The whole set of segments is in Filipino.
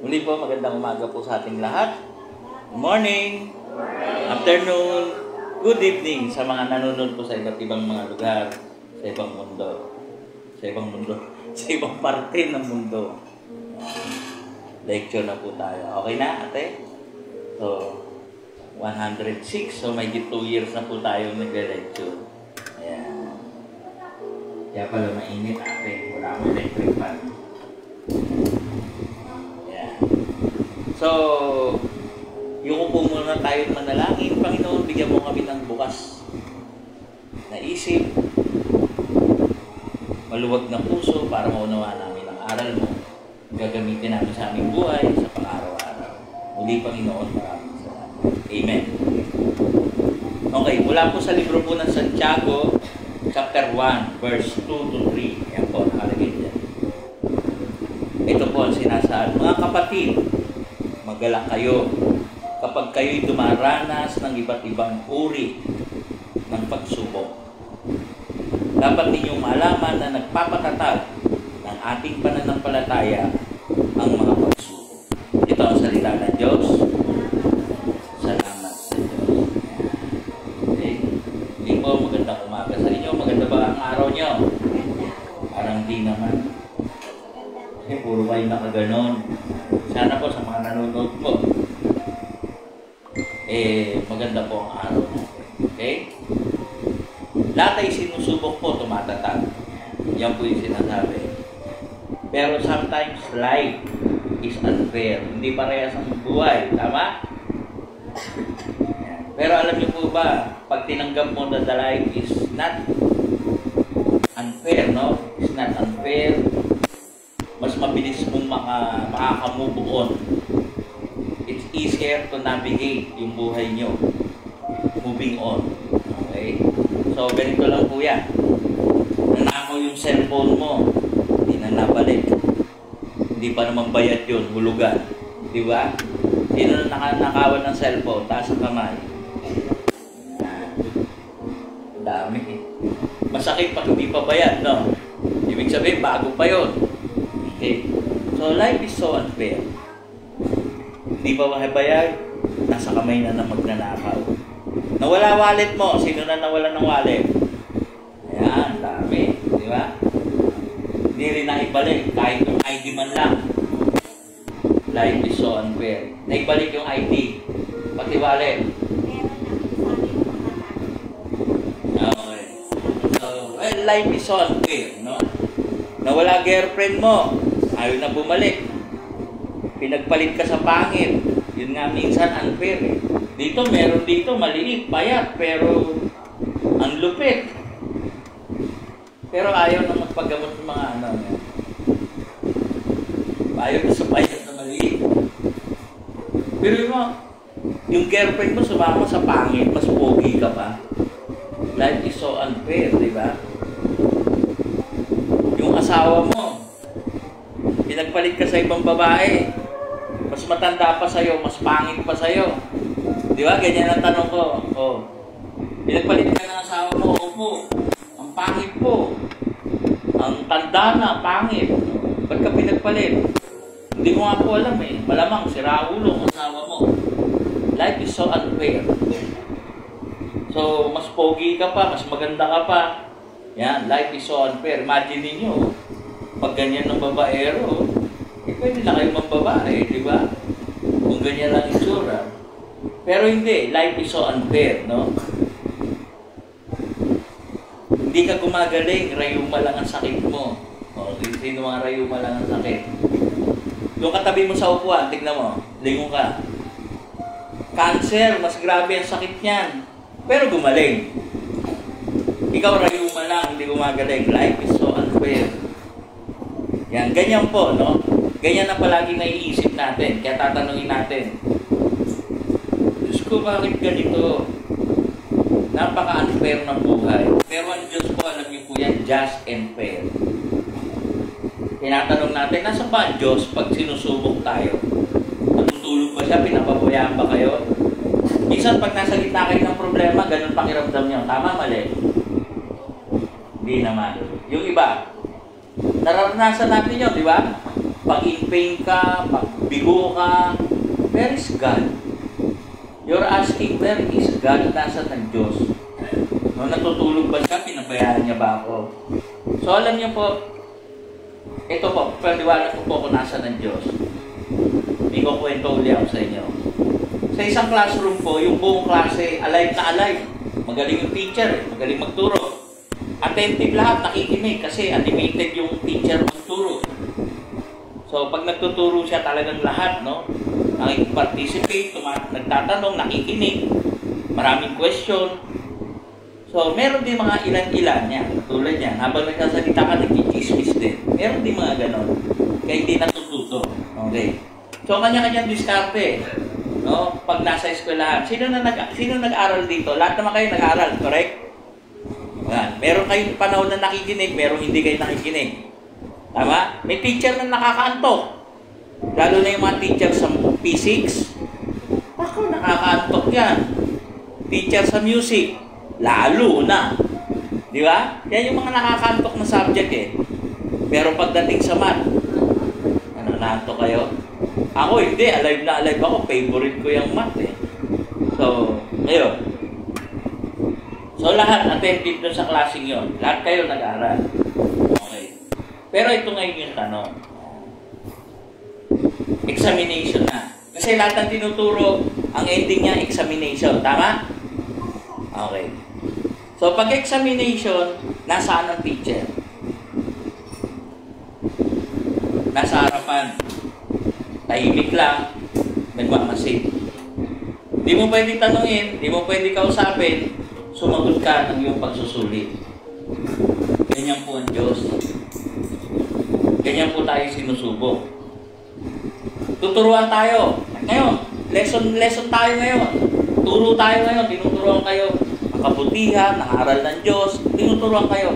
Muli po, magandang umaga po sa ating lahat. Good morning, afternoon, good evening sa mga nanonood po sa iba't ibang mga lugar, sa ibang mundo, sa ibang parte ng mundo. Lecture na po tayo. Okay na, ate? So, 106. So, may 2 years na po tayo nagre-lecture. Ayan. Kaya pala mainit, ate. Wala akong electric fan. So, yung po muna tayo manalangin. Panginoon, bigyan mo kami ng bukas na isip, maluwag na puso para maunawa namin ang aral mo. Gagamitin namin sa aming buhay sa pang-araw-araw. Muli, Panginoon, maraming salamat. Amen. Okay, mula po sa libro po ng Santiago, chapter 1, verse 2 to 3. Ayan po, nakalagay dyan. Ito po ang sinasabi. Mga kapatid, magalak kayo kapag kayo'y dumaranas ng iba't ibang uri ng pagsubok. Dapat ninyong malaman na nagpapatatag ng ating pananampalataya ang mga pagsubok. Ito ang salita ng Diyos. Salamat sa Diyos. Okay? Hindi po, magandang umaga sa inyo. Maganda ba ang araw nyo? Parang di naman. Puro kayo nakaganon. Sana po sa mga nanonood po, maganda po ang araw natin. Okay? Lahat ay sinusubok po, tumatatag. Yan po yung sinasabi. Pero sometimes life is unfair. Hindi parehas ang buhay. Tama? Pero alam niyo po ba, pag tinanggap mo na the life is not unfair, no? It's not unfair. Mas mabilis mong makaka-move on. It's easier to navigate yung buhay nyo. Moving on. Okay? So, ganito lang po yan. Nanakaw yung cellphone mo, hindi na nabalik. Hindi pa naman bayad yun, hulugan. Di ba? Sino na nakakawan ng cellphone? Taas ang kamay. Dami. Masakit pag hindi pa bayad, no? Ibig sabihin, bago pa yun. Okay. So, life is so unfair. Hindi pa mahibayag, nasa kamay na ng magnanakaw. Nawala wallet mo, sino na nawala ng wallet? Ayan, dami. Di ba? Hindi rin na ibalik, kahit yung ID man lang. Life is so unfair. Naibalik yung ID, pati wallet. Okay. So, well, life is so unfair, no? Nawala girlfriend mo, ayaw na bumalik. Pinagpalit ka sa pangit. Yun nga minsan unfair eh. Dito, meron dito, maliit, payat, pero ang lupit. Pero ayaw na magpagamot ng mga ano. Ayaw na sa payat na maliit. Pero yung girlfriend mo, sumama sa pangit, mas pogi ka pa. Life is so unfair, di ba? Yung asawa mo, pinagpalit ka sa ibang babae, mas matanda pa sa'yo, mas pangit pa sa'yo. Di ba? Ganyan ang tanong ko. Oh. Pinagpalit ka ng asawa mo, opo. Ang pangit po. Ang tanda na, pangit. Ba't ka pinagpalit? Hindi mo nga po alam eh. Malamang, sira ulo ang asawa mo. Life is so unfair. So, mas pogi ka pa, mas maganda ka pa. Yan, life is so unfair. Imagine niyo, pag ganyan ng babaero, pwede na kayo mambabae, di ba? Kung ganyan lang itsura. Pero hindi, life is so unfair, no? Hindi ka gumagaling, rayuma lang ang sakit mo. O, sino mga rayuma lang ang sakit? Yung katabi mo sa upuan, tignan mo, lingon ka. Cancer, mas grabe ang sakit niyan. Pero gumaling. Ikaw rayuma lang, hindi gumagaling. Life is so unfair. Yan, ganyan po, no? Ganyan na palagi naiisip natin. Kaya tatanungin natin, Diyos ko, bakit ganito? Napaka-unfair ng buhay. Pero ang Diyos ko, alam niyo po yan, just and fair. Tinatanong natin, nasa ba ang Diyos pag sinusubok tayo? Natutulog ba siya? Pinapabayaan ba kayo? Minsan pag nasa gitna kayo ng problema, ganun pakiramdam niyo. Tama, mali? Hindi naman. Yung iba, nararanasan natin yun, di ba? pag in pain ka, pag bigo ka, where is God? You're asking, where is God? Nasa ng Diyos. Nung natutulog ba siya, pinabayaan niya ba ako? So alam niyo po, ito po, paliwanag ko po kung nasa ng Diyos. May kukwento uli ako sa inyo. Sa isang classroom po, yung buong klase, alive na alive. Magaling yung teacher, magaling magturo. Attentive lahat, nakikinig kasi animated yung teacher magturo. So pag nagtuturo siya talagang lahat, no? Nakikipag-participate, nagtatanong, nakikinig, maraming question. So meron din mga ilan-ilan niya, tulad niya, habang nagsasalita ka, nag-chismis din. Meron din mga ganon, kaya hindi natututo. Okay. So kanya-kanya diskarte, no? Pag nasa eskwelahan, sino nag-aral dito? Lahat naman kayo nag-aral, correct? Yan. Meron kayong panahon na nakikinig, meron hindi kayo nakikinig. Tama? May teacher na nakakaantok. Lalo na yung mga teacher sa physics. Ako, nakakaantok yan. Teacher sa music, lalo na. Di ba? Yan yung mga nakakaantok na subject eh. Pero pagdating sa math, naantok kayo? Ako hindi, alive na alive ako. Favorite ko yung math eh. So, ngayon. So lahat, attentive doon sa klaseng yun. Lahat kayo nag-aaral. Okay. Pero ito ngayon yung tanong. Examination na. Kasi lahat ng tinuturo, ang ending niya, examination. Tama? Okay. So pag examination, nasaan ang teacher? Nasa harapan. Tahimik lang, nagmamasid. Di mo pwede tanungin, di mo pwede kausapin, sumagot ka ng iyong pagsusulit. Ganyan po ang Diyos. Ganyan po tayo sinusubok. Tuturuan tayo. Ngayon, lesson tayo ngayon. Turo tayo ngayon, tinuturuan kayo. Ang kabutihan, ang aral ng Diyos, tinuturuan kayo.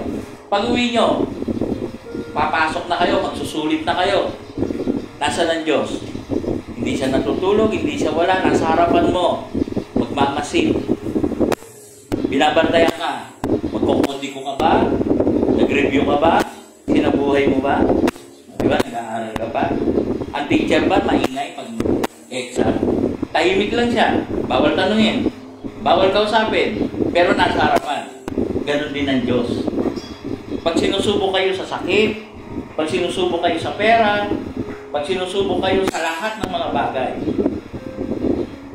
Pag uwi nyo, papasok na kayo, magsusulit na kayo. Nasa ng Diyos. Hindi siya natutulog, hindi siya wala, nasa harapan mo. Magmamasid. Binabantayan ka. Magkukundi ko ka ba? Nag-review ka ba? Sinabuhay mo ba? Diba? Nag-aaral ka pa? Ang teacher ba maingay pag exam? Tahimik lang siya. Bawal tanungin. Bawal kausapin. Pero nasa harapan. Ganon din ang Diyos. Pag sinusubok kayo sa sakit, pag sinusubok kayo sa pera, pag sinusubok kayo sa lahat ng mga bagay.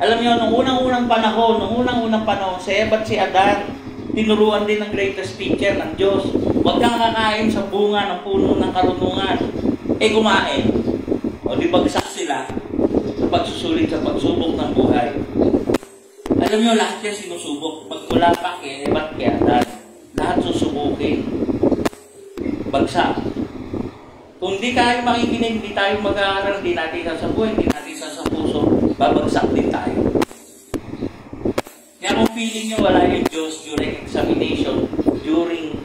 Alam niyo, nung unang-unang panahon, si Eva at si Adan, tinuruan din ng greatest teacher ng Diyos. Huwag kang kakain sa bunga ng puno ng karunungan. Kumain. O di bagsak sila sa pagsusulit sa pagsubok ng buhay. Alam niyo, lahat yan sinusubok. Pag wala pa kay Eva at kay Adan, lahat susubukin. Bagsak. Kung di tayo makikinig, di tayo mag-aaral, di natin sasabuhin, di natin sasapuso, babagsak din tayo. Kaya kung feeling nyo wala yung Diyos during examination, during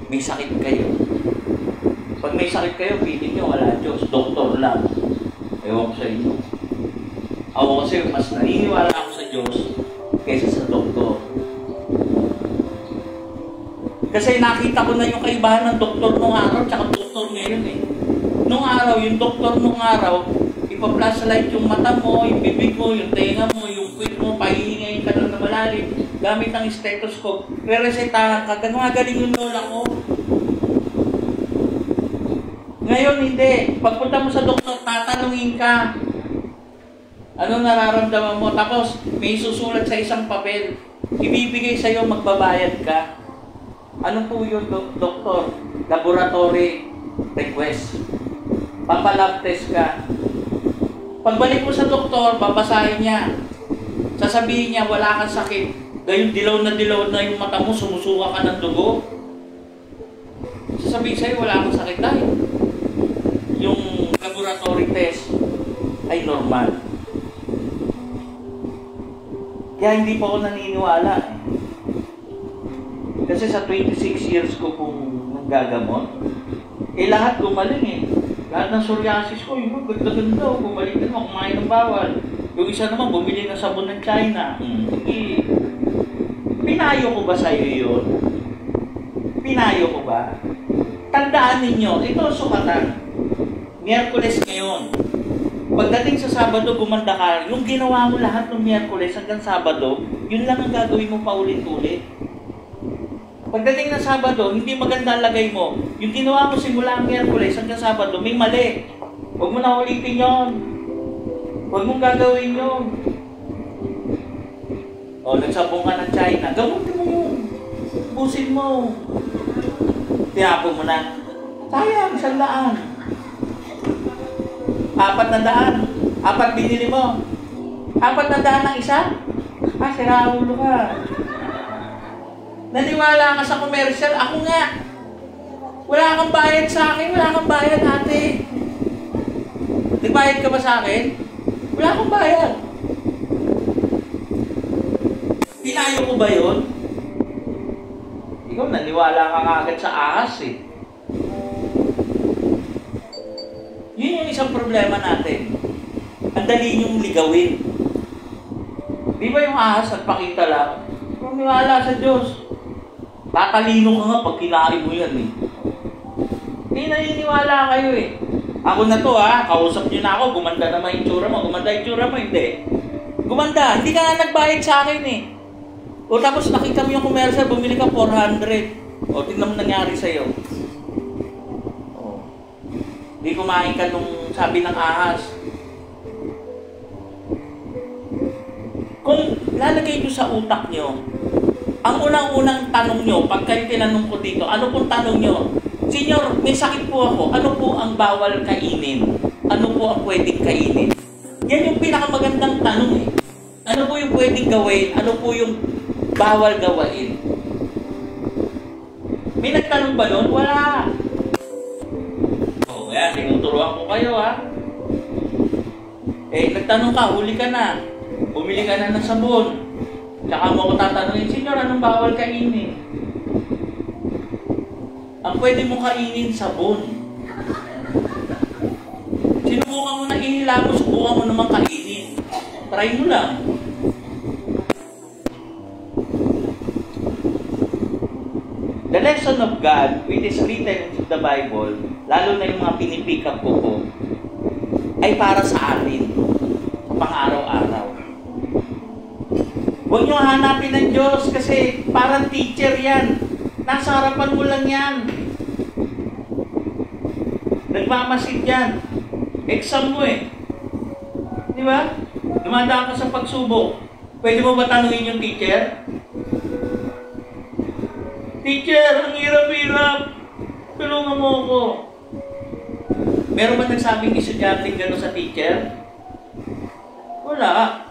may sakit kayo. Pag may sakit kayo, feeling nyo wala Diyos, doktor lang. Ewan ko sa inyo. Ako kasi mas naniniwala ako sa Diyos kaysa sa doktor. Kasi nakita ko na yung kaibahan ng doktor nung araw tsaka doktor ngayon eh. Nung araw, yung doktor nung araw, ipa-flashlight yung mata mo, yung bibig mo, yung tenga mo, yung puwit mo, pahihingayin ka lang na malalim, gamit ang stethoscope, re-resetahan ka, gano'n nga galing yung lola ko. Ngayon, hindi. Pagpunta mo sa doktor, tatanungin ka. Ano nararamdaman mo? Tapos, may susulat sa isang papel. Ibibigay sa'yo, magbabayad ka. Ano po yun, doktor? Laboratory request. Papalab test ka. Pagbalik mo sa doktor, babasahin niya. Sasabihin niya, wala kang sakit. Gayong dilaw na yung mata mo, sumusuka ka ng dugo. Sasabihin sa'yo, wala kang sakit dahil yung laboratory test ay normal. Kaya hindi pa ako naniniwala eh. Kasi sa 26 years ko pong nanggagamot, lahat gumaling eh. Lahat ng psoriasis ko, yung ganda-ganda, bumalik din ako, kumain ng bawal. Yung isa naman, bumili ng sabon ng China. Sige. Pinayo ko ba sa'yo yun? Pinayo ko ba? Tandaan ninyo, ito sukatan. Miyerkules ngayon. Pagdating sa Sabado, gumanda ka, yung ginawa mo lahat ng Miyerkules hanggang Sabado, yun lang ang gagawin mo paulit-ulit. Pagdating ng Sabado, hindi maganda ang lagay mo. Yung ginawa mo simula ang Miyerkules hanggang Sabado, may mali. Huwag mo na ulitin yun. Huwag mong gagawin yun. O, nagsabong ka ng China, gawin mo yun. Busin mo. Tinapon mo na. Sayang, 100. 400. 4 binili mo. 400 ng isa? Sira ulo ka. Naniwala ka sa commercial. Ako nga. Wala kang bayad sa akin. Wala kang bayad, ate. Nagbayad ka ba sa akin? Wala kang bayad. Pinayo ko ba yun? Ikaw, naniwala ka agad sa ahas eh. Yun yung isang problema natin. Ang dali niyong ligawin. Di ba yung ahas at pakita lang? Maniwala sa Diyos. Tatalino ka nga pag kinain mo yan eh. Hindi naniniwala kayo eh. Ako na to kausap niyo na ako, gumanda naman yung tsura mo. Gumanda yung tsura mo, hindi. Gumanda, hindi ka nga nagbayad sa akin eh. O tapos nakita mo yung commercial, bumili ka 400. O tingnan mo nangyari sa'yo. Hindi kumain ka nung sabi ng ahas. Kung lalagay nyo sa utak nyo, ang unang-unang tanong nyo, pag kayo tinanong ko dito, ano pong tanong nyo? Senyor, may sakit po ako. Ano po ang bawal kainin? Ano po ang pwedeng kainin? Yan yung pinakamagandang tanong eh. Ano po yung pwedeng gawin? Ano po yung bawal gawain? May nagtanong ba nun? Wala. Yan, tinuturuan ko kayo nagtanong ka, huli ka na. Bumili ka na ng sabon. Tsaka mo ko tatanungin, Senyor, anong bawal kainin? Ang pwede mong kainin, sabon. Sinubukan mo na ihila mo, subukan mo naman kainin. Try mo lang. The lesson of God, which is written in the Bible, lalo na yung mga pinipick up ko, ay para sa atin, pang-araw-araw. Huwag nyo hanapin ng Diyos kasi parang teacher yan. Nasa harapan mo lang yan. Nagmamasid yan. Exam mo eh. Di ba? Dumadaan ka sa pagsubok. Pwede mo ba tanungin yung teacher? Teacher, ang hirap-hirap. Tulungan mo ako. Meron ba nagsabing estudyante gano'n sa teacher? Wala.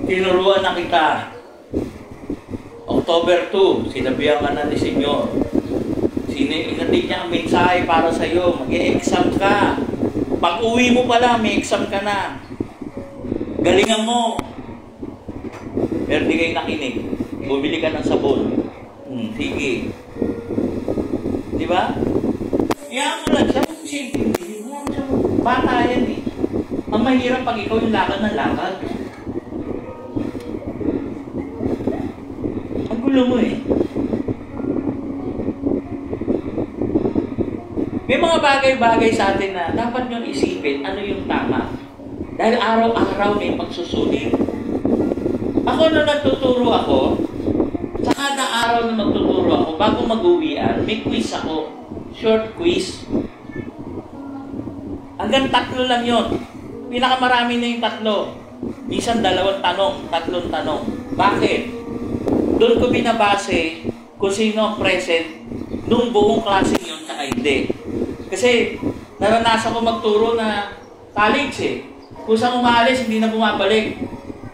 Tinuruan na kita. October 2, sinabihan ka na ni Senyor. Inatid niya ang mensahe para sa'yo. Mag-e-exam ka. Pag uwi mo pala, may exam ka na. Galingan mo. Pero di kayo nakinig. Bumili ka ng sabon. Sige. Di ba? Iyan mo lang siya. Bata yan eh. Ang mahirap pag ikaw yung lakad ng lakad. Ang gulo mo eh. May mga bagay-bagay sa atin na dapat nyo isipin ano yung tama. Dahil araw-araw may pagsusulit. Ako nung nagtuturo ako, sa kada araw na magtuturo ako, bago mag-uwian, may quiz ako. Short quiz. Hanggang 3 lang yon. Pinakamarami na yung 3. Minsan 2 tanong, 3 tanong. Bakit? Doon ko binabase kung sino ang present nung buong klase yun na hindi. Kasi naranasan ko magturo na college eh. Kung saan umalis, hindi na bumabalik.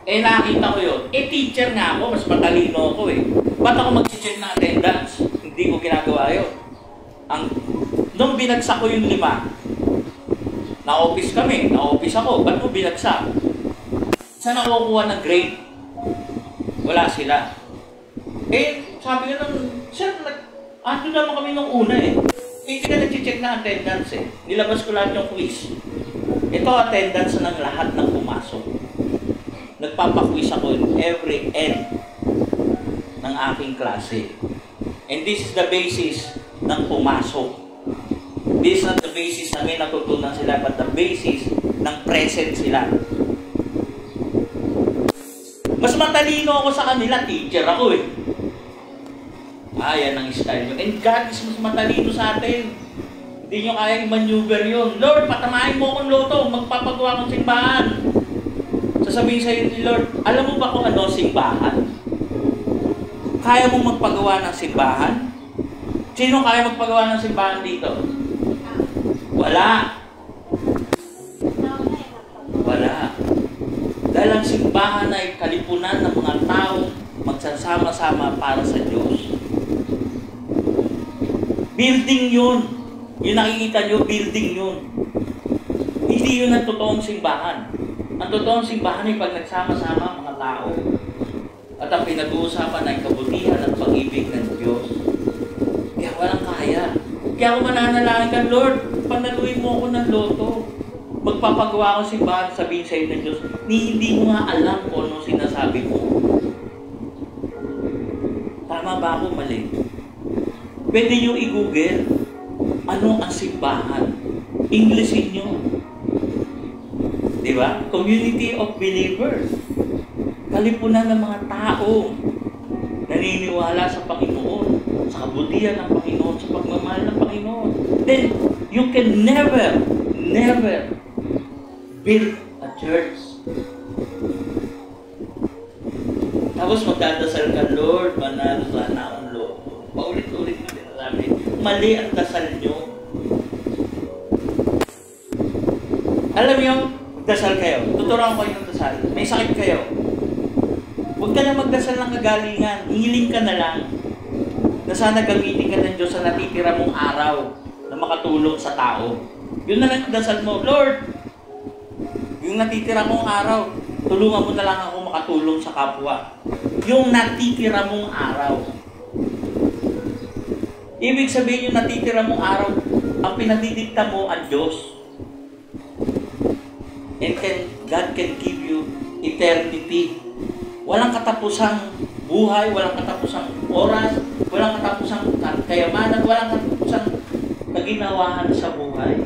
Nakita ko yun. Teacher nga ako, mas matalino ako eh. Ba't ako mag-check na attendance? Hindi ko ginagawa yun. Nung binagsak ko yung 5, na-office kami, na-office ako. Ba't mo binagsak? Saan ako kukuha ng grade? Wala sila. Sabi ko nung, sir, ando naman kami nung una eh. Hindi ka nag-check na attendance eh. Nilabas ko lahat yung quiz. Ito attendance ng lahat ng pumasok. Nagpapaquiz ako every end ng aking klase. And this is the basis ng pumasok. This is not the basis na may natutunan sila, but the basis ng present sila. Mas matalino ako sa kanila, teacher ako eh. Yan ang style nyo. And God is mas matalino sa atin. Hindi nyo kaya i-maneuver yun. Lord, patamahin mo akong loto, magpapagawa akong simbahan. Sasabihin sa'yo ni Lord, alam mo ba kung ano simbahan? Kaya mong magpagawa ng simbahan? Sino kaya magpagawa ng simbahan dito? Wala. Wala. Dahil ang simbahan ay kalipunan ng mga tao magsasama-sama para sa Diyos. Building yun. Yung nakikita nyo, building yun. Hindi yun ang totoong simbahan. Ang totoong simbahan ay pag nagsama-sama mga tao. At ang pinag-uusapan ay kabutihan at pag-ibig ng Diyos. Kaya walang kaya. Kaya ako mananalangin ka, Lord, panaluin mo ako ng loto. Magpapagawa ako simbahan, sabihin sa'yo ng Diyos, hindi mo nga alam kung ano sinasabi mo. Tama ba ako mali? Pwede nyo i-google, ano ang simbahan? Englishin nyo. Diba? Community of believers. Kalipunan ng mga tao naniniwala sa Panginoon, sa kabutihan ng Panginoon, sa pagmamahal ng Panginoon. Then, you can never build a church. Tapos magdadasal ka, Lord, manalo sana akong loto. Paulit-ulit mo din sabi, mali ang dasal nyo. Alam niyo, dasal kayo. Tuturuan ko yung dasal. May sakit kayo. Huwag ka na magdasal ng kagalingan. Hiling ka na lang na sana gamitin ka ng Diyos sa natitira mong araw na makatulong sa tao. Yun na lang ang dasal mo. Lord, yung natitira mong araw, tulungan mo na lang ako makatulong sa kapwa. Yung natitira mong araw. Ibig sabihin yung natitira mong araw, ang pinadidikta mo ang Diyos. And God can give you eternity. Walang katapusang buhay, walang katapusang oras, walang katapusang kayamanan, walang katapusang kaginawahan sa buhay.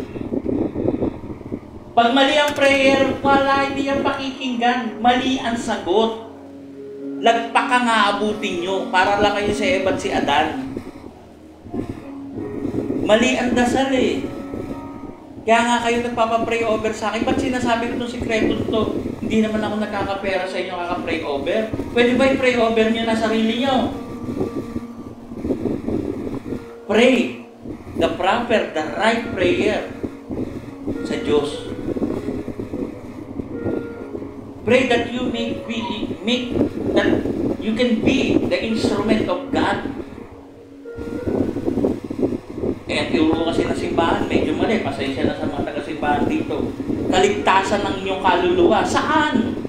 Pag mali ang prayer, wala, hindi yan pakikinggan. Mali ang sagot. Lagpak ka nga abutin nyo, para lang kayo si Eva at si Adan. Mali ang dasal eh. Kaya nga kayo nagpapapray over sa akin. Ba't sinasabi ko itong sikreto ito? Hindi naman ako nagkakapera sa inyo kakapray over. Pwede ba i-pray over nyo na sarili nyo? Pray the proper, the right prayer sa Diyos. Pray that you that you can be the instrument of God. Eh, turo kasi ng simbahan, medyo mali. Pasensya na sa mga taga-simbahan dito. Kaligtasan ng inyong kaluluwa. Saan?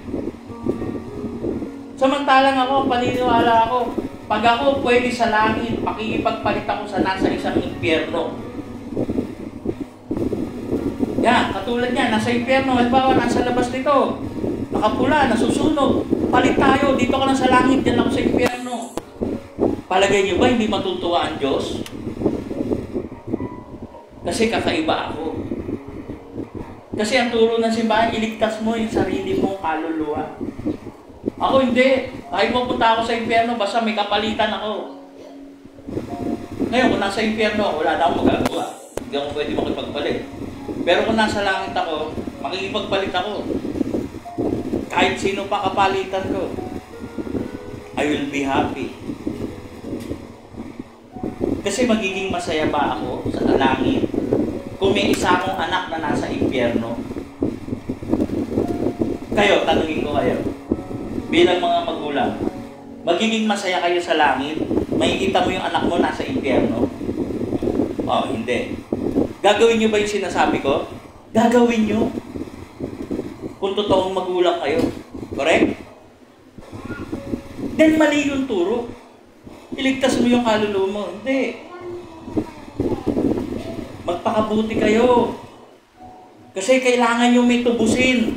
Samantalang ako, paniniwala ako, pag ako pwede sa langit, pakikipagpalit ako sa nasa isang impyerno. Yan, katulad niya, nasa impyerno, halimbawa, nasa labas nito, nakapula, nasusunog, palit tayo, dito ka lang sa langit, dyan ako sa impyerno. Palagay niyo ba, hindi matutuwa ang Diyos? Kasi kakaiba ako. Kasi ang turo ng simbahan, iligtas mo yung sarili mong kaluluwa. Ako hindi. Kahit mapunta ako sa impyerno, basta may kapalitan ako. Ngayon, kung nasa impyerno ako, wala na akong magagawa. Hindi ako pwede makipagpalit. Pero kung nasa langit ako, makikipagpalit ako. Kahit sino pa kapalitan ko, I will be happy. Kasi magiging masaya ba ako sa langit kung may isa akong anak na nasa impyerno? Kayo, tanungin ko kayo. Bilang mga magulang, magiging masaya kayo sa langit? Makikita mo yung anak mo nasa impyerno? Oh, hindi. Gagawin nyo ba yung sinasabi ko? Gagawin nyo. Kung totoong magulang kayo. Correct? Then mali yung turo. Iligtas mo yung kaluluwa mo. Hindi. Magpakabuti kayo. Kasi kailangan nyo may tubusin.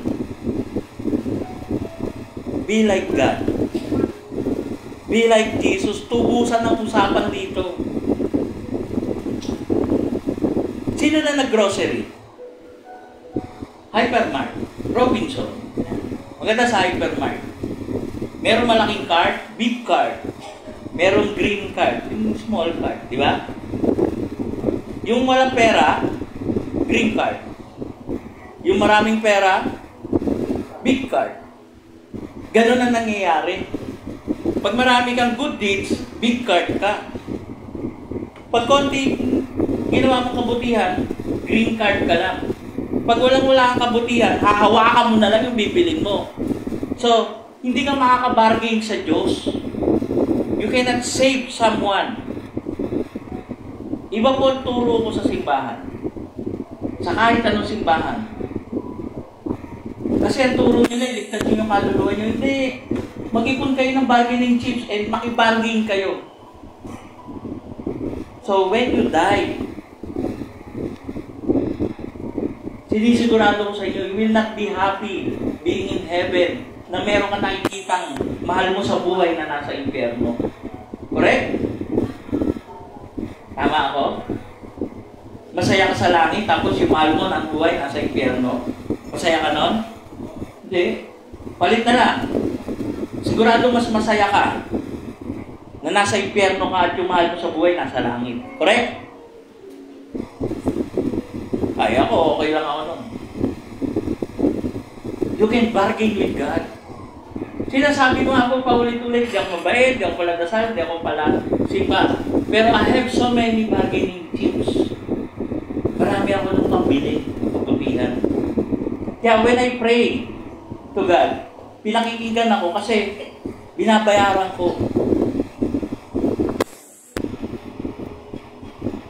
Be like God. Be like Jesus. Tubusan ang usapan dito. Sino na nag-grocery? Hypermart. Robinson. Maganda sa Hypermart. Meron malaking cart, big cart. Merong green cart, yung small cart, di ba? Yung walang pera, green cart. Yung maraming pera, big cart. Ganun ang nangyayari. Pag marami kang good deeds, big cart ka. Pag konti ginawa mong kabutihan, green cart ka lang. Pag wala kang kabutihan, hahawakan mo na lang yung bibilin mo. So, hindi ka makakabargain sa Diyos. You cannot save someone. Iba po ang turo ko sa simbahan. Sa kahit anong simbahan. Kasi ang turo nila, iligtas nyo yung kaluluwa nyo. Hindi. Mag-ipon kayo ng bargaining chips and makibargain kayo. So when you die, sinisigurado ko sa inyo, you will not be happy being in heaven na meron ka nakikitang mahal mo sa buhay na nasa impyerno. Correct? Tama ako? Masaya ka sa langit, tapos yung mahal mo ng buhay nasa impyerno. Masaya ka nun? Hindi. Palit na lang. Sigurado mas masaya ka na nasa impyerno ka at yung mahal mo sa buhay nasa langit. Correct? Kaya ko, okay lang ako nun. You can bargain with God. Sinasabi mo ako paulit-ulit, di ako mabait, di ako pala dasal, di ako pala sipa. Pero I have so many bargaining chips. Marami ako nung pambili, pagputihan. Kaya when I pray to God, pinakikinggan ako kasi binabayaran ko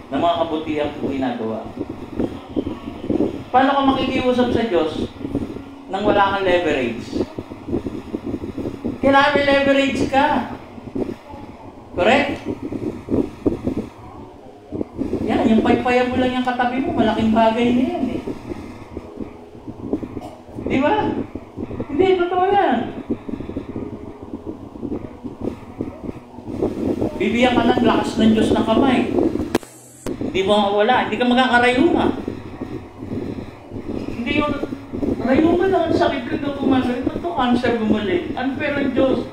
ng mga kabutihan ko ginagawa. Paano ka makikiusap sa Diyos nang wala kang leverage? Kailangan may leverage ka. Correct? Yan, yung paypaya mo lang yung katabi mo, malaking bagay na yan eh. Di ba? Hindi, totoo yan. Bibigyan ka ng lakas ng Diyos ng kamay. Hindi mo mawala, hindi ka magkakarayuma. Hindi yung rayuma lang ang sakit ko na kumasalit. Ito cancer bumalik. Unfair ang Diyos.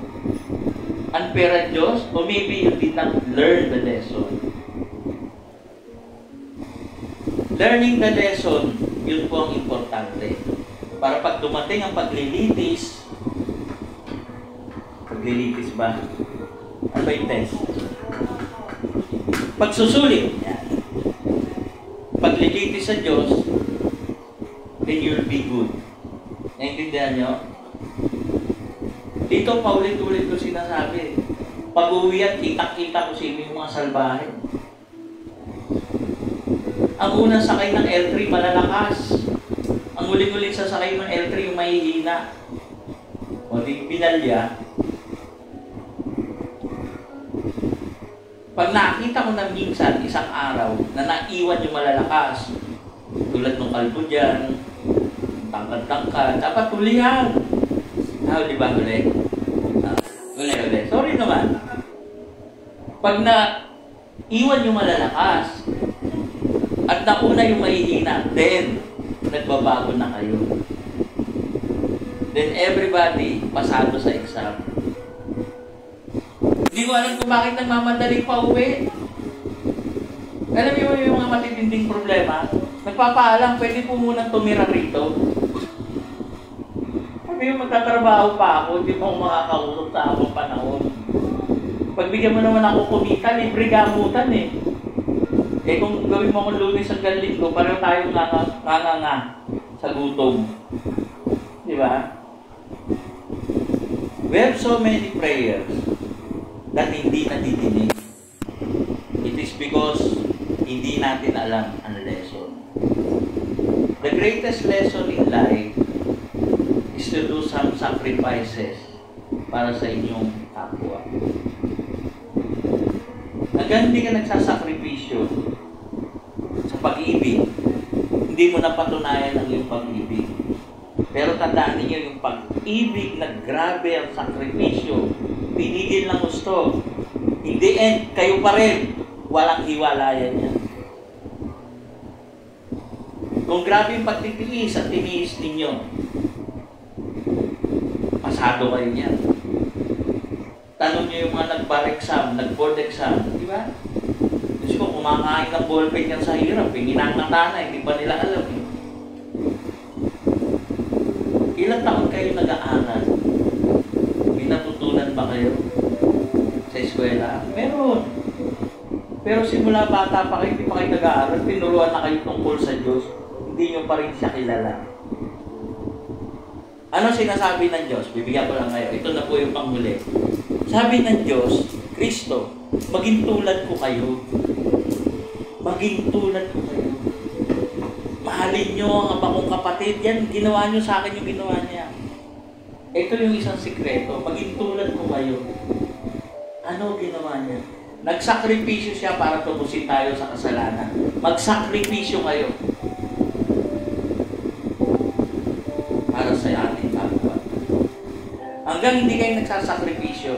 Unfair ang Diyos? O maybe you did not learn the lesson. Learning the lesson, yun po ang importante. Para pag dumating ang paglilitis ba? Ano ba yung test? Pagsusulit. Yan. Paglilitis sa Diyos, then you'll be good. Naintindihan nyo? Dito, paulit-ulit ko sinasabi. Pag-uwi yan, kita-kita ko sino yung mga salbahe. Ang unang sakay ng L3, malalakas. Ang uling-uling sasakay ng L3, yung mahihina. O di binalya. Pag nakita ko na minsan, isang araw, na naiwan yung malalakas, tulad ng kalbo dyan, tangkad-tangkad, dapat hulihan. Di ba huli? Huli. Sorry naman. Pag naiwan yung malalakas, at nauna yung mahihina, then, nagbabago na kayo. Then everybody, pasado sa exam. Hindi ko alam kung bakit nagmamadaling pa uwi. Alam mo yung mga matitinding problema? Nagpapaalam, pwede po munang tumira rito. Sabi yung magtatrabaho pa ako, hindi mo makakausap sa akong panahon. Pagbigyan mo naman ako kumita, libre gamutan eh. Eh kung gawin mo akong Lunes hanggang Linggo, pareho tayong nga sa gutom. Di ba? We have so many prayers that hindi nadidinig. It is because hindi natin alam ang lesson. The greatest lesson in life is to do some sacrifices para sa inyong kapwa. Hanggang hindi ka nagsasakripisyo sa pag-ibig, hindi mo napatunayan ang iyong pag-ibig. Pero tandaan niyo yung pag-ibig na grabe ang sakripisyo, pinigil ng gusto. In the end, kayo pa rin, walang hiwalayan yan. Kung grabe yung pagtitiis at tiniis ninyo, pasado kayo niyan. Tanong niyo yung mga nag-bar exam, nag-board exam, di ba? Kasi kung kumakain ng ballpen yan sa hirap, hinangata na, hindi pa nila alam. Ilang taon kayo nag-aaral? May natutunan ba kayo sa eskwela? Meron. Pero simula bata pa kayo, hindi pa kayo nag-aaral, tinuruan na kayo tungkol sa Diyos, hindi nyo pa rin siya kilala. Ano sinasabi ng Diyos? Bibigyan ko lang kayo. Ito na po yung panghuli. Sabi ng Diyos, Kristo, maging tulad ko kayo. Maging tulad ko kayo. Mahalin nyo ang abang kapatid. Yan, ginawa nyo sa akin yung ginawa niya. Ito yung isang sikreto. Maging tulad ko kayo. Ano ginawa niya? Nagsakripisyo siya para tubusin tayo sa kasalanan. Magsakripisyo kayo. Para sa ating kapwa. Hanggang hindi kayo nagsasakripisyo,